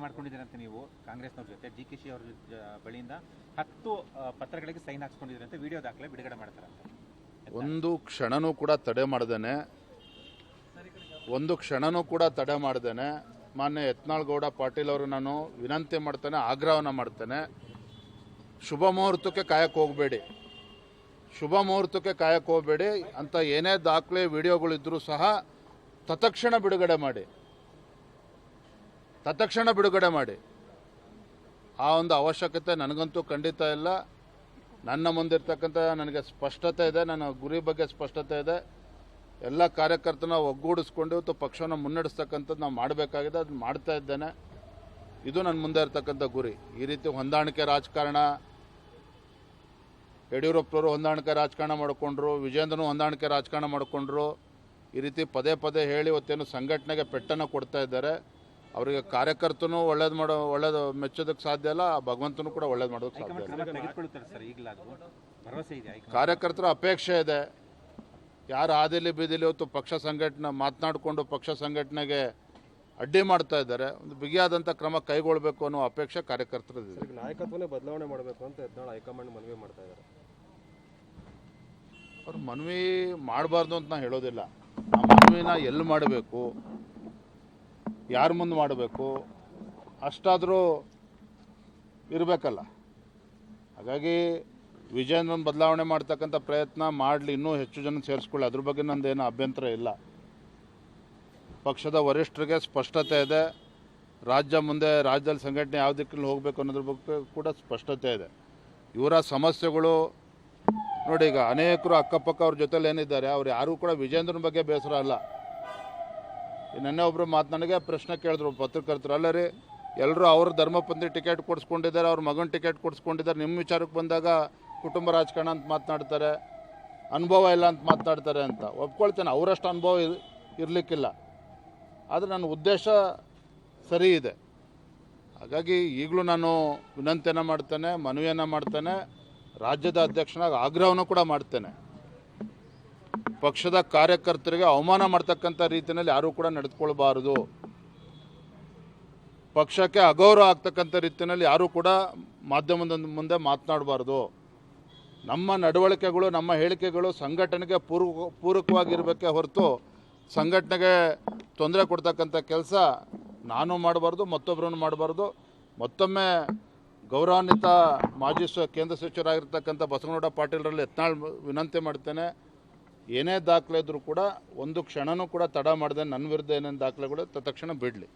ಮಾಡ್ಕೊಂಡಿದ್ದೀರಂತೆ ನೀವು ಕಾಂಗ್ರೆಸ್ನವ್ರ ಜೊತೆ ಡಿ.ಕೆ.ಶಿ ಅವರ ಬಳಿಯಿಂದ 10 ಪತ್ರಗಳಿಗೆ ಸೈನ್ ಹಾಕ್ಸ್ಕೊಂಡಿದ್ದೀರಂತೆ, ವಿಡಿಯೋ ದಾಖಲೆ ಬಿಡುಗಡೆ ಮಾಡ್ತಾರಂತೆ. ಒಂದು ಕ್ಷಣನೂ ಕೂಡ ತಡೆ ಮಾಡ್ದೇನೆ ಮಾನ್ಯ ಯತ್ನಾಳ್ ಗೌಡ ಪಾಟೀಲ್ ಅವರು ನಾನು ವಿನಂತಿ ಮಾಡ್ತೇನೆ, ಆಗ್ರಹವನ್ನು ಮಾಡ್ತೇನೆ. ಶುಭ ಮುಹೂರ್ತಕ್ಕೆ ಕಾಯಕ್ಕೆ ಹೋಗಬೇಡಿ ಅಂತ ಏನೇ ದಾಖಲೆ ವಿಡಿಯೋಗಳಿದ್ರೂ ಸಹ ತತ್ಕ್ಷಣ ಬಿಡುಗಡೆ ಮಾಡಿ. ಆ ಒಂದು ಅವಶ್ಯಕತೆ ನನಗಂತೂ ಖಂಡಿತ ಇಲ್ಲ. ನನ್ನ ಮುಂದಿರ್ತಕ್ಕಂಥ ನನಗೆ ಸ್ಪಷ್ಟತೆ ಇದೆ, ನನ್ನ ಗುರಿ ಬಗ್ಗೆ ಸ್ಪಷ್ಟತೆ ಇದೆ. ಎಲ್ಲ ಕಾರ್ಯಕರ್ತನ ಒಗ್ಗೂಡಿಸ್ಕೊಂಡು ಇವತ್ತು ಪಕ್ಷವನ್ನು ಮುನ್ನಡೆಸ್ತಕ್ಕಂಥದ್ದು ನಾವು ಮಾಡಬೇಕಾಗಿದೆ, ಅದನ್ನು ಮಾಡ್ತಾ ಇದ್ದೇನೆ. ಇದು ನನ್ನ ಮುಂದೆ ಇರ್ತಕ್ಕಂಥ ಗುರಿ. ಈ ರೀತಿ ಹೊಂದಾಣಿಕೆ ರಾಜಕಾರಣ, ಯಡಿಯೂರಪ್ಪನವರು ಹೊಂದಾಣಿಕೆ ರಾಜಕಾರಣ ಮಾಡಿಕೊಂಡ್ರು, ವಿಜೇಂದ್ರನು ಹೊಂದಾಣಿಕೆ ರಾಜಕಾರಣ ಮಾಡಿಕೊಂಡ್ರು. ಈ ರೀತಿ ಪದೇ ಹೇಳಿ ಇವತ್ತೇನು ಸಂಘಟನೆಗೆ ಪೆಟ್ಟನ್ನು ಕೊಡ್ತಾ ಇದ್ದಾರೆ. ಅವರಿಗೆ ಕಾರ್ಯಕರ್ತನೂ ಒಳ್ಳೇದು ಮೆಚ್ಚೋದಕ್ಕೆ ಸಾಧ್ಯ ಇಲ್ಲ, ಭಗವಂತನೂ ಕೂಡ ಒಳ್ಳೇದು ಮಾಡೋದಕ್ಕೆ ಸಾಧ್ಯ ಇಲ್ಲ. ಕಾರ್ಯಕರ್ತರ ಅಪೇಕ್ಷೆ ಇದೆ. ಯಾರು ಹಾದಿಲಿ ಬೀದಿಲಿ ಇವತ್ತು ಪಕ್ಷ ಸಂಘಟನೆ ಮಾತನಾಡಿಕೊಂಡು ಪಕ್ಷ ಸಂಘಟನೆಗೆ ಅಡ್ಡಿ ಮಾಡ್ತಾ ಇದ್ದಾರೆ, ಒಂದು ಬಿಗಿಯಾದಂಥ ಕ್ರಮ ಕೈಗೊಳ್ಳಬೇಕು ಅನ್ನೋ ಅಪೇಕ್ಷೆ ಕಾರ್ಯಕರ್ತರದಿದೆ. ನಾಯಕತ್ವನೇ ಬದಲಾವಣೆ ಮಾಡಬೇಕು ಅಂತ ಯತ್ನಾಳ್ ಹೈಕಮಾಂಡ್ ಮನವಿ ಮಾಡ್ತಾ ಇದ್ದಾರೆ. ಅವ್ರು ಮನವಿ ಮಾಡಬಾರ್ದು ಅಂತ ನಾನು ಹೇಳೋದಿಲ್ಲ. ಆ ಮನವಿನ ಎಲ್ಲಿ ಮಾಡಬೇಕು, ಯಾರ ಮುಂದೆ ಮಾಡಬೇಕು, ಅಷ್ಟಾದರೂ ಇರಬೇಕಲ್ಲ. ಹಾಗಾಗಿ ವಿಜಯೇಂದ್ರನ ಬದಲಾವಣೆ ಮಾಡ್ತಕ್ಕಂಥ ಪ್ರಯತ್ನ ಮಾಡಲಿ, ಇನ್ನೂ ಹೆಚ್ಚು ಜನ ಸೇರಿಸ್ಕೊಳ್ಳಿ, ಅದ್ರ ಬಗ್ಗೆ ನಂದೇನು ಅಭ್ಯಂತರ ಇಲ್ಲ. ಪಕ್ಷದ ವರಿಷ್ಠರಿಗೆ ಸ್ಪಷ್ಟತೆ ಇದೆ. ರಾಜ್ಯದಲ್ಲಿ ಸಂಘಟನೆ ಯಾವ ದಿಕ್ಕಲ್ಲಿ ಹೋಗಬೇಕು ಅನ್ನೋದ್ರ ಬಗ್ಗೆ ಕೂಡ ಸ್ಪಷ್ಟತೆ ಇದೆ. ಇವರ ಸಮಸ್ಯೆಗಳು ನೋಡಿ, ಈಗ ಅನೇಕರು ಅಕ್ಕಪಕ್ಕ ಅವ್ರ ಜೊತೆಲಿ ಏನಿದ್ದಾರೆ, ಅವ್ರು ಯಾರೂ ಕೂಡ ವಿಜೇಂದ್ರನ ಬಗ್ಗೆ ಬೇಸರ ಅಲ್ಲ. ನೆನ್ನೆ ಒಬ್ಬರು ನನಗೆ ಪ್ರಶ್ನೆ ಕೇಳಿದ್ರು ಪತ್ರಕರ್ತರು, ಅಲ್ಲ ರೀ ಎಲ್ಲರೂ ಅವ್ರ ಧರ್ಮಪಂಥಿ ಟಿಕೆಟ್ ಕೊಡಿಸ್ಕೊಂಡಿದ್ದಾರೆ, ಅವ್ರ ಮಗನ ಟಿಕೆಟ್ ಕೊಡಿಸ್ಕೊಂಡಿದ್ದಾರೆ, ನಿಮ್ಮ ವಿಚಾರಕ್ಕೆ ಬಂದಾಗ ಕುಟುಂಬ ರಾಜಕಾರಣ ಅಂತ ಮಾತನಾಡ್ತಾರೆ, ಅನುಭವ ಇಲ್ಲ ಅಂತ ಮಾತನಾಡ್ತಾರೆ ಅಂತ ಒಪ್ಕೊಳ್ತೇನೆ. ಅವರಷ್ಟು ಅನುಭವ ಇರಲಿಕ್ಕಿಲ್ಲ, ಆದರೆ ನನ್ನ ಉದ್ದೇಶ ಸರಿ ಇದೆ. ಹಾಗಾಗಿ ಈಗಲೂ ನಾನು ವಿನಂತಿಯನ್ನು ಮಾಡ್ತೇನೆ, ಮನವಿಯನ್ನು ಮಾಡ್ತೇನೆ, ರಾಜ್ಯದ ಅಧ್ಯಕ್ಷನಾಗಿ ಆಗ್ರಹವನ್ನು ಕೂಡ ಮಾಡ್ತೇನೆ. ಪಕ್ಷದ ಕಾರ್ಯಕರ್ತರಿಗೆ ಅವಮಾನ ಮಾಡ್ತಕ್ಕಂಥ ರೀತಿಯಲ್ಲಿ ಯಾರೂ ಕೂಡ ನಡೆದುಕೊಳ್ಬಾರದು. ಪಕ್ಷಕ್ಕೆ ಅಗೌರವ ಆಗ್ತಕ್ಕಂಥ ರೀತಿಯಲ್ಲಿ ಯಾರೂ ಕೂಡ ಮಾಧ್ಯಮದ ಮುಂದೆ ಮಾತನಾಡಬಾರ್ದು. ನಮ್ಮ ನಡವಳಿಕೆಗಳು, ನಮ್ಮ ಹೇಳಿಕೆಗಳು ಸಂಘಟನೆಗೆ ಪೂರಕವಾಗಿರಬೇಕೇ ಹೊರತು ಸಂಘಟನೆಗೆ ತೊಂದರೆ ಕೊಡ್ತಕ್ಕಂಥ ಕೆಲಸ ನಾನು ಮಾಡಬಾರ್ದು, ಮತ್ತೊಬ್ಬರನ್ನು ಮಾಡಬಾರ್ದು. ಮತ್ತೊಮ್ಮೆ ಗೌರವಾನ್ವಿತ ಮಾಜಿ ಕೇಂದ್ರ ಸಚಿವರಾಗಿರ್ತಕ್ಕಂಥ ಬಸವನಗೌಡ ಪಾಟೀಲರಲ್ಲಿ ಯತ್ನಾಳ್ ವಿನಂತಿ ಮಾಡ್ತೇನೆ, ಏನೇ ದಾಖಲೆ ಇದ್ದರೂ ಕೂಡ ಒಂದು ಕ್ಷಣನೂ ಕೂಡ ತಡ ಮಾಡದೆ ನನ್ನ ವಿರುದ್ಧ ಏನೇನು ದಾಖಲೆಗಳು ತಕ್ಷಣ ಬಿಡಲಿ.